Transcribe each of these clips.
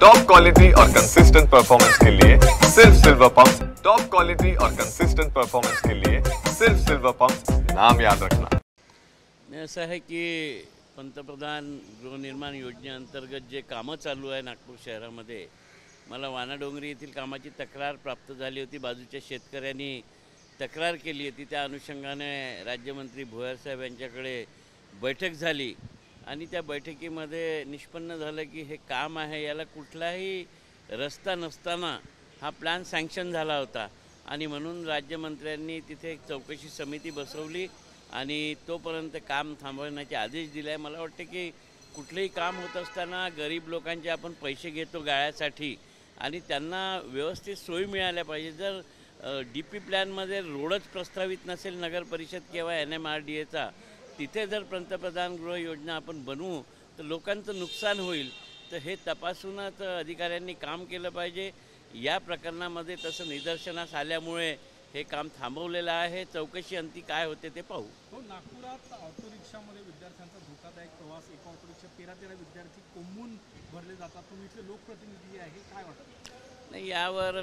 Top quality और consistent performance के लिए सिर्फ सिल्वर पंप। टॉप क्वालिटी और कंसिस्टेंट परफॉर्मेंस के लिए सिर्फ सिल्वर पंप, नाम याद रखना। ऐसा है कि पंतप्रधान गृहनिर्माण योजनेअंतर्गत जे कामं चालू आहे नागपूर शहरामध्ये, मला वानाडोंगरी येथील कामाची तक्रार प्राप्त झाली होती। बाजूच्या शेतकऱ्यांनी तक्रार केली होती, त्या अनुषंगाने राज्यमंत्री भुयार साहेब यांच्याकडे बैठक झाली आणि त्या बैठकीमध्ये निष्पन्न झालं की हे काम आहे, याला कुठलाही रस्ता नसताना हा प्लॅन सँक्शन झाला होता आणि म्हणून राज्यमंत्र्यांनी तिथे एक चौकशी समिती बसवली आणि तोपर्यंत काम थांबवण्याचे आदेश दिले आहे। मला वाटतं की कुठलेही काम होत असताना गरीब लोकांचे आपण पैसे घेतो गाळ्यासाठी आणि त्यांना व्यवस्थित सोयी मिळाल्या पाहिजे। जर DP प्लॅनमध्ये रोडच प्रस्तावित नसेल नगर परिषद किंवा NMRDAचा, तिथे जर पंतप्रधान गृह योजना आपण बनवू तर लोकांचं नुकसान होईल। तर हे तपासूनच अधिकाऱ्यांनी काम केलं पाहिजे। या प्रकरणामध्ये तसं निदर्शनास आल्यामुळे हे काम थांबवलेलं आहे। चौकशी अंती काय होते ते पाहू। हो, नागपुरात ऑटो रिक्षामध्ये विद्यार्थ्यांचा धोकादायक प्रवास, एका ऑटो रिक्षा 13 विद्यार्थी कोंबून भरले जातात। तुम्ही इथले लोकप्रतिनिधी आहे, काय वाटतं? नाही, यावर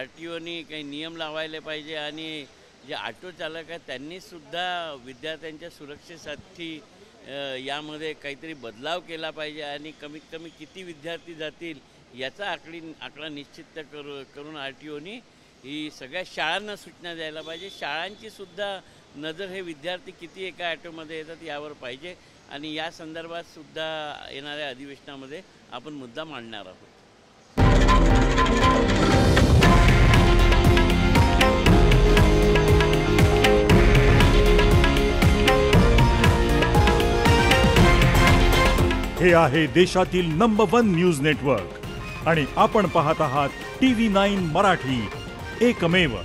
RTOनी काही नियम लावायला पाहिजे आणि जे ऑटो चालक आहेत त्यांनीसुद्धा विद्यार्थ्यांच्या सुरक्षेसाठी यामध्ये काहीतरी बदलाव केला पाहिजे आणि कमीत कमी किती विद्यार्थी जातील याचा आकडा निश्चित करून RTOनी ही सगळ्या शाळांना सूचना द्यायला पाहिजे। शाळांचीसुद्धा नजर हे विद्यार्थी किती एका ऑटोमध्ये येतात यावर पाहिजे आणि या संदर्भात सुद्धा येणाऱ्या अधिवेशनामध्ये आपण मुद्दा मांडणार आहोत। हे आहे देशातील नंबर 1 न्यूज नेटवर्क आणि आपण पाहत आहात TV9 मराठी, एकमेव।